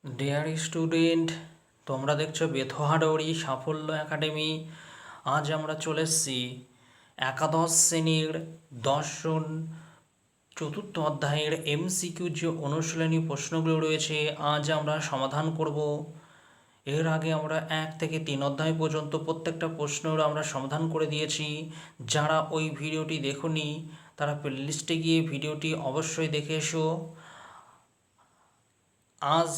Dear student, তোমরা দেখছো বেথহাডৌরি সাফল্য একাডেমি। আজ আমরা চলে এসেছি একাদশ শ্রেণীর দর্শন চতুর্থ অধ্যায়ের এমসিকিউ যে অনুশীলনী প্রশ্নগুলো রয়েছে আজ আমরা সমাধান করব। এর আগে আমরা 1 থেকে 3 অধ্যায় পর্যন্ত প্রত্যেকটা প্রশ্নের আমরা সমাধান করে দিয়েছি। যারা ওই ভিডিওটি দেখোনি তারা প্লেলিস্টে গিয়ে ভিডিওটি অবশ্যই দেখে এসো। আজ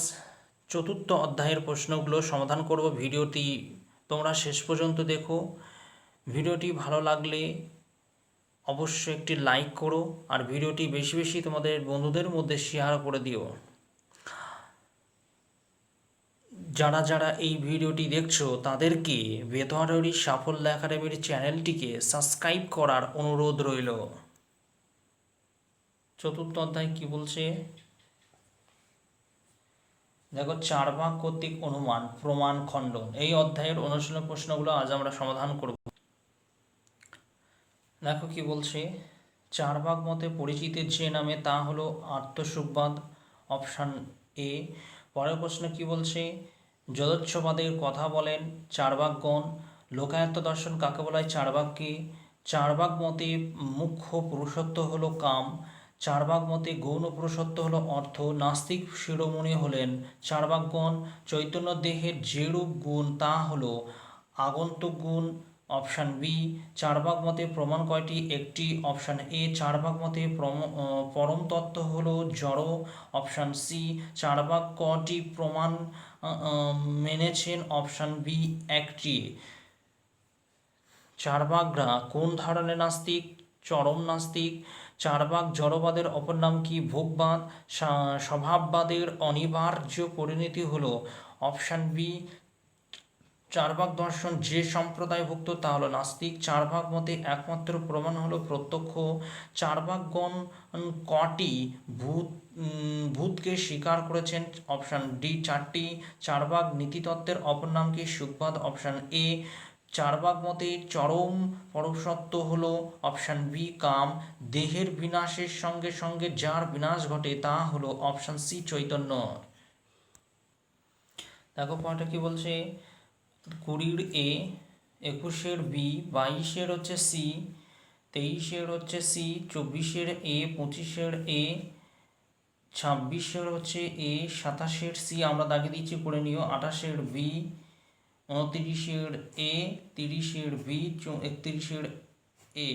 চতুর্থ অধ্যায়ের প্রশ্নগুলো সমাধান করব। ভিডিওটি তোমরা শেষ পর্যন্ত দেখো। ভিডিওটি ভালো লাগলে অবশ্যই একটি লাইক করো আর ভিডিওটি বেশি বেশি তোমাদের বন্ধুদের মধ্যে শেয়ার করে দিও। যারা যারা এই ভিডিওটি দেখছো তাদেরকে বেথহাডৌরি সাফল্য একাডেমির চ্যানেলটিকে সাবস্ক্রাইব করার অনুরোধ রইল। চতুর্থ অধ্যায় কি বলছে দেখো, চারবাক কর্তৃক অনুমান প্রমাণ খণ্ডন। এই অধ্যায়ের অনুশীলন প্রশ্নগুলো আজ আমরা সমাধান করব। দেখো কি বলছে, চারবাক মতে পরিচিত যে নামে তা হলো আর্তসুখবাদ, অপশান এ। পরের প্রশ্ন কি বলছে, যদচ্ছবাদের কথা বলেন চারবাকগণ। লোকায়ত্ত দর্শন কাকে বলা হয়? চারবাককে। চারবাক মতে মুখ্য পুরুষত্ব হলো কাম। চারবাক মতে গৌণ পুরুষত্ব হলো অর্থ। নাস্তিক শিরোমণি হলেন চারবাকগণ। চৈতন্য দেহের যেরূপ গুণ তা হলো আগন্তুক গুণ, অপশান বি। চারবাক মতে প্রমাণ কয়টি? একটি, অপশান এ। চারবাক মতে পরম তত্ত্ব হলো জড়, অপশান সি। চারবাক কটি প্রমাণ মেনেছেন? অপশান বি, একটি। চারবাকরা কোন ধরনের নাস্তিক? চরম নাস্তিক। চারবাক জড়বাদের অপর নাম কি? ভোগবাদ। স্বভাববাদের অনিবার্য পরিণতি হলো অপশান বি, চারবাক দর্শন যে সম্প্রদায়ভুক্ত তা হলো নাস্তিক। চারবাক মতে একমাত্র প্রমাণ হলো প্রত্যক্ষ। চারবাকগণ কটি ভূতকে স্বীকার করেছেন? অপশান ডি, 4টি। চারবাক নীতিতত্ত্বের অপর নাম কি? সুখবাদ, অপশান এ। চারবাক মতে চরম পরশত্ব হলো অপশান বি, কাম। দেহের বিনাশের সঙ্গে সঙ্গে যার বিনাশ ঘটে তা হলো অপশান সি, চৈতন্য। দেখো পয়েন্টটা কি বলছে, 20-এর এ, 21-এর বি, 22-এর হচ্ছে সি, 23-এর হচ্ছে সি, 24-এর এ, 25-এর এ, 26-এর হচ্ছে এ, 27-এর সি আমরা দাগিয়ে দিচ্ছি, করে নিও। 28-এর বি, 29-এর এ, 30-এর বি, 31-এর এ,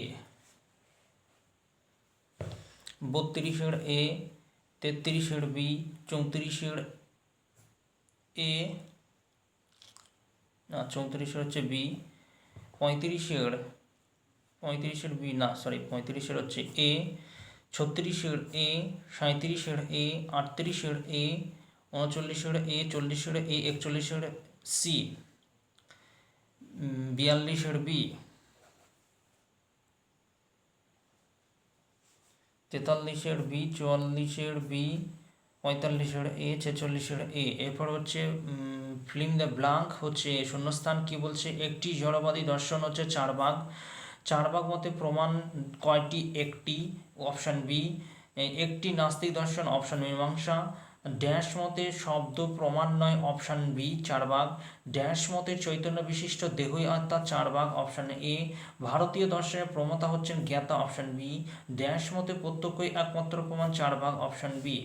32-এর এ, 33-এর বি, 34-এর এ, না 34-এর হচ্ছে বি, 35-এর বি, না সরি 35-এর হচ্ছে এ, 36-এর এ, 37-এর এ, 38-এর এ, 39-এর এ, 40-এর এ, 41-এর সি, 42-এর বি, 43-এর বি, 44-এর বি, 45-এর এ, 46-এর এ। এরপর হচ্ছে ফিলিং দ্য ব্ল্যাঙ্ক হচ্ছে শূন্যস্থান। কি বলছে, একটি জড়বাদী দর্শন হচ্ছে চারবাক। চারবাক মতে প্রমাণ কয়টি? একটি, অপশান বি। একটি নাস্তিক দর্শন, অপশান মীমাংসা। ড্যাশ মতে শব্দ প্রমাণ নয়, অপশান বি, চারবাক। ড্যাশ মতে চৈতন্য বিশিষ্ট দেহই আত্মা, চারবাক, অপশান এ। ভারতীয় দর্শনের প্রমতা হচ্ছেন জ্ঞাতা, অপশান বি। ড্যাশ মতে প্রত্যক্ষই একমাত্র প্রমাণ, চারবাক, অপশান বি।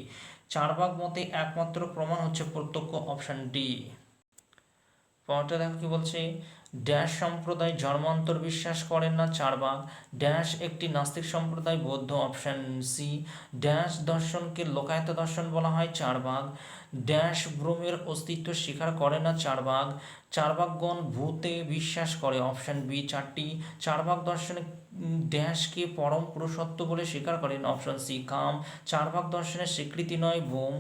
চারবাক মতে একমাত্র প্রমাণ হচ্ছে প্রত্যক্ষ, অপশান ডি। পরেরটা দেখো কি বলছে, ড্যাশ সম্প্রদায় জন্মান্তর বিশ্বাস করেন না, চারবাক। ড্যাশ একটি নাস্তিক সম্প্রদায়, বৌদ্ধ, অপশান সি। ড্যাশ দর্শনকে লোকায়ত দর্শন বলা হয়, চারবাক। ড্যাশ ব্রহ্মের অস্তিত্ব স্বীকার করে না, চারবাক। চারবাকগণ ভূতে বিশ্বাস করে, অপশান বি, 4টি। চারবাক দর্শনে ড্যাশকে পরম পুরুষত্ব বলে স্বীকার করেন, অপশান সি, কাম। চারবাক দর্শনের স্বীকৃতি নয় বোম।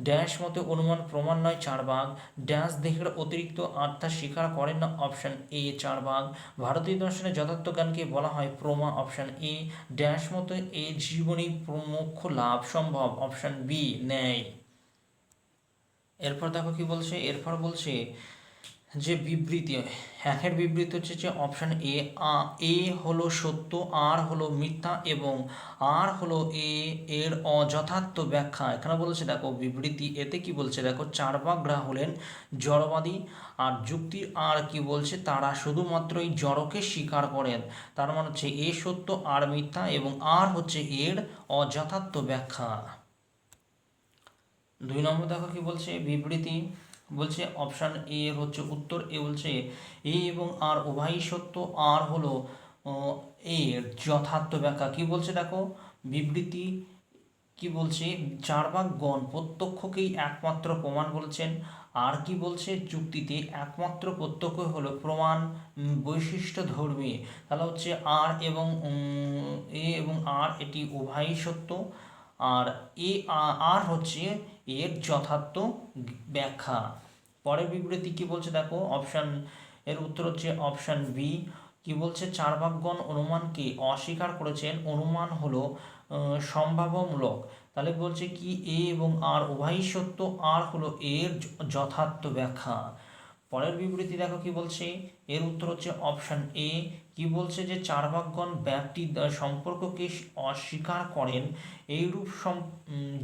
ড্যাশ মতে অনুমান প্রমাণ নয়, চারবাক। ড্যাশ দেহের অতিরিক্ত আত্মা স্বীকার করেন না, অপশান এ, চারবাক। ভারতীয় দর্শনে যথার্থ জ্ঞানকে বলা হয় প্রমা, অপশান এ। ড্যাশ মতে এ জীবনী মোক্ষ লাভ সম্ভব, অপশান বি, ন্যায়। এরপর দেখো কি বলছে, এরপর বলছে যে বিবৃতি, একের বিবৃতি হচ্ছে যে অপশান এ হলো সত্য, আর হলো মিথ্যা এবং আর হলো এর অযথার্থ ব্যাখ্যা। এখানে বলেছে দেখো বিবৃতি এতে কি বলছে দেখো, চার্বাকরা হলেন জড়বাদী, আর যুক্তি আর কি বলছে তারা শুধুমাত্র এই জড়কে স্বীকার করেন। তার মানে হচ্ছে এ সত্য আর মিথ্যা এবং আর হচ্ছে এর অযথার্থ ব্যাখ্যা। 2 নম্বর দেখো কি বলছে বিবৃতি, বলছে অপশান এ হচ্ছে উত্তর। এ বলছে এ এবং আর উভয়ই সত্য, আর হলো এর যথার্থ ব্যাখ্যা। কি বলছে দেখো বিবৃতি কি বলছে, চার্বাকগণ প্রত্যক্ষকেই একমাত্র প্রমাণ বলেছেন। আর কি বলছে যুক্তিতে একমাত্র প্রত্যক্ষ হলো প্রমাণ বৈশিষ্ট্য ধর্মী। তাহলে হচ্ছে আর এবং এ এবং আর এটি উভয়ই সত্য, আর আর হচ্ছে এর যথার্থ ব্যাখ্যা। পরের বিবৃতি কি বলছে দেখো, অপশান এর উত্তর হচ্ছে অপশান বি। কি বলছে, চার্বাকগণ অনুমানকে অস্বীকার করেছেন, অনুমান হলো সম্ভাব্যমূলক। তাহলে বলছে কি এ এবং আর উভয়ই সত্য, আর হলো এর যথার্থ ব্যাখ্যা। পরের বিবৃতি দেখো কি বলছে, এর উত্তর হচ্ছে অপশান এ। কি বলছে যে চার্বাকগণ ব্যক্তি সম্পর্ককে অস্বীকার করেন, এইরূপ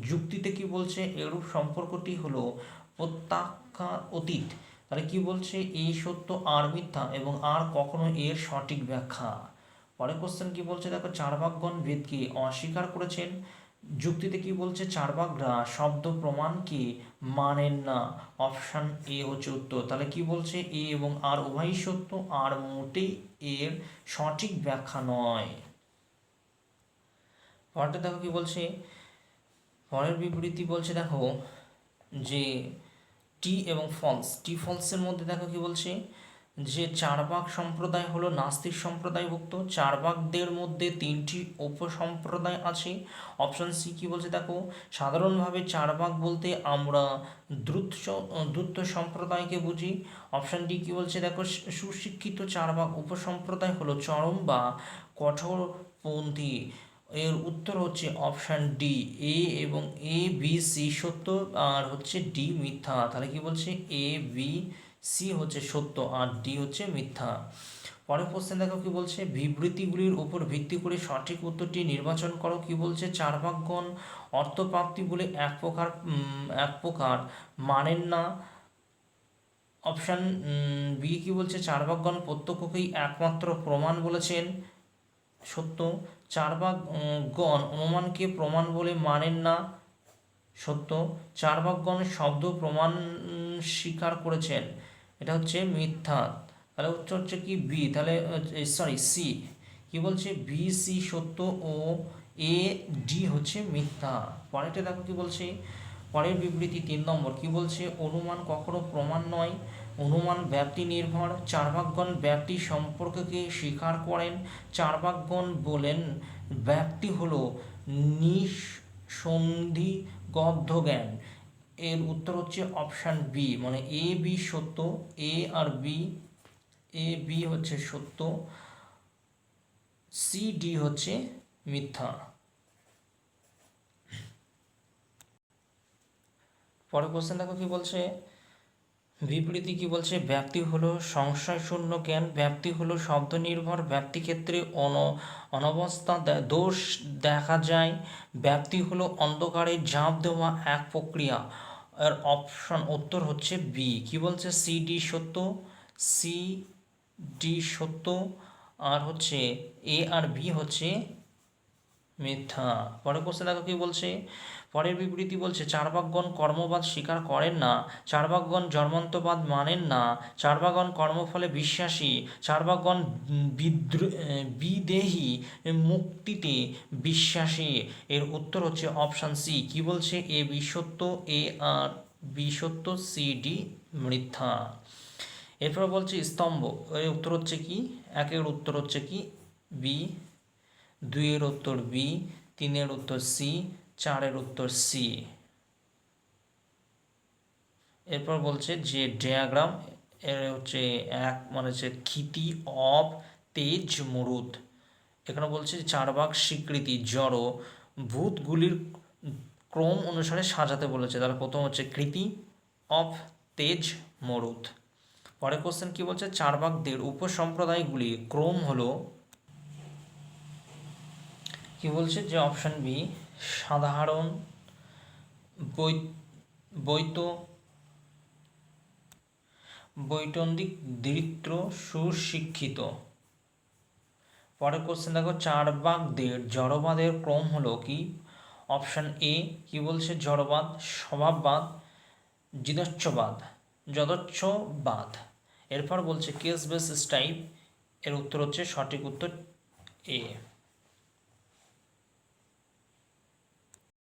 যুক্তিতে কি বলছে এরূপ সম্পর্কটি হলো প্রত্যাখ্যান অতীত। তাহলে কি বলছে এ সত্য আর মিথ্যা এবং আর কখনো এর সঠিক ব্যাখ্যা। পরের কোশ্চেন কি বলছে দেখো, চার্বাকগণ বেদকে অস্বীকার করেছেন, যুক্তিতে কি বলছে চার্বাকরা শব্দ প্রমাণকে মানেন না। অপশান এ হচ্ছে উত্তর। তাহলে কি বলছে এ এবং আর উভয়ই সত্য, আর মোটেই এর সঠিক ব্যাখ্যা নয়। পরেরটা দেখো কি বলছে, পরের বিবৃতি বলছে দেখো যে টি এবং ফলস, টি ফলসের মধ্যে দেখো কি বলছে যে চার্বাক সম্প্রদায় হলো নাস্তিক সম্প্রদায়ভুক্ত। চার্বাকদের মধ্যে 3টি উপসম্প্রদায় আছে। অপশন সি কি বলছে দেখো, সাধারণভাবে চার্বাক বলতে আমরা দ্রুত সম্প্রদায়কে বুঝি। অপশন ডি কি বলছে দেখো, সুশিক্ষিত চার্বাক উপসম্প্রদায় হলো চরম বা কঠোরপন্থী। এর উত্তর হচ্ছে অপশান ডি। এ এবং এ বি সি সত্য, আর হচ্ছে ডি মিথ্যা। তাহলে কি বলছে এ বি সি হচ্ছে সত্য আর ডি হচ্ছে মিথ্যা। পরের প্রশ্নে দেখো কি বলছে, বিবৃতিগুলির উপর ভিত্তি করে সঠিক উত্তরটি নির্বাচন করো। কি বলছে, চার্বাকগণ অর্থপ্রাপ্তি বলে এক প্রকার মানেন না। অপশান বি কি বলছে, চার্বাকগণ প্রত্যক্ষকেই একমাত্র প্রমাণ বলেছেন, সত্য। চার্বাকগণ অনুমানকে প্রমাণ বলে মানেন না, সত্য। চার্বাকগণ শব্দ প্রমাণ স্বীকার করেছেন, এটা হচ্ছে মিথ্যা। তাহলে উত্তর হচ্ছে কি বি, তাহলে সরি সি। কি বলছে বি সি সত্য ও এ ডি হচ্ছে মিথ্যা। পরেরটা দেখো কি বলছে, পরের বিবৃতি 3 নম্বর কি বলছে, অনুমান কখনো প্রমাণ নয়, অনুমান ব্যক্তি নির্ভর। চার্বাকগণ ব্যক্তি সম্পর্ককে স্বীকার করেন। চার্বাকগণ বলেন ব্যক্তি হলো নিঃসন্ধিবদ্ধ জ্ঞান। এর উত্তর হচ্ছে অপশান বি, মানে এ বি সত্য, এ আর বি, এ বি হচ্ছে সত্য, সি ডি হচ্ছে মিথ্যা। পরের কোশ্চেন দেখো কি বলছে, বিবৃতি কি বলছে, ব্যক্তি হলো সংশয়শূন্য জ্ঞান, ব্যক্তি হলো শব্দ নির্ভর, ব্যক্তি ক্ষেত্রে অনবস্থা দোষ দেখা যায়, ব্যক্তি হলো অন্ধকারে ঝাঁপ দেওয়া এক প্রক্রিয়া। এর অপশন উত্তর হচ্ছে বি। কি বলছে সি ডি সত্য, সি ডি সত্য, আর হচ্ছে এ আর বি হচ্ছে মিথ্যা। পরের কোশ্চেন দেখো কি বলছে, পরের বিবৃতি বলছে চার্বাকগণ কর্মবাদ স্বীকার করেন না, চার্বাকগণ জন্মান্তবাদ মানেন না, চার্বাকগণ কর্মফলে বিশ্বাসী, চার্বাকগণ বিদেহী মুক্তিতে বিশ্বাসী। এর উত্তর হচ্ছে অপশান সি। কি বলছে এ বি সত্য, এ আর বি সত্য, সি ডি মিথ্যা। এরপর বলছে স্তম্ভ, এর উত্তর হচ্ছে কি, একের উত্তর হচ্ছে কি বি, 2-এর উত্তর বি, 3-এর উত্তর সি, 4-এর উত্তর সি। এরপর বলছে যে ডায়াগ্রাম, এর হচ্ছে এক মানে হচ্ছে ক্ষিতি অফ তেজ মরুদ। এখানে বলছে চার্বাক স্বীকৃতি জড় ভূতগুলির ক্রম অনুসারে সাজাতে বলেছে। তাহলে প্রথম হচ্ছে কৃতি অফ তেজ মরুদ। পরের কোশ্চেন কি বলছে, চার্বাকদের উপসম্প্রদায়গুলির ক্রম হলো, কি বলছে যে অপশন বি সাধারণ, বৈত বৈতন্দিক, দৃঢ়, সুশিক্ষিত। পরের কোশ্চেন দেখো, চার্বাকদের জড়বাদের ক্রম হলো কি, অপশন এ কি বলছে জড়বাদ, স্বভাববাদ, যদচ্ছবাদ। এরপর বলছে কেস বেসিস টাইপ, এর উত্তর হচ্ছে সঠিক উত্তর এ।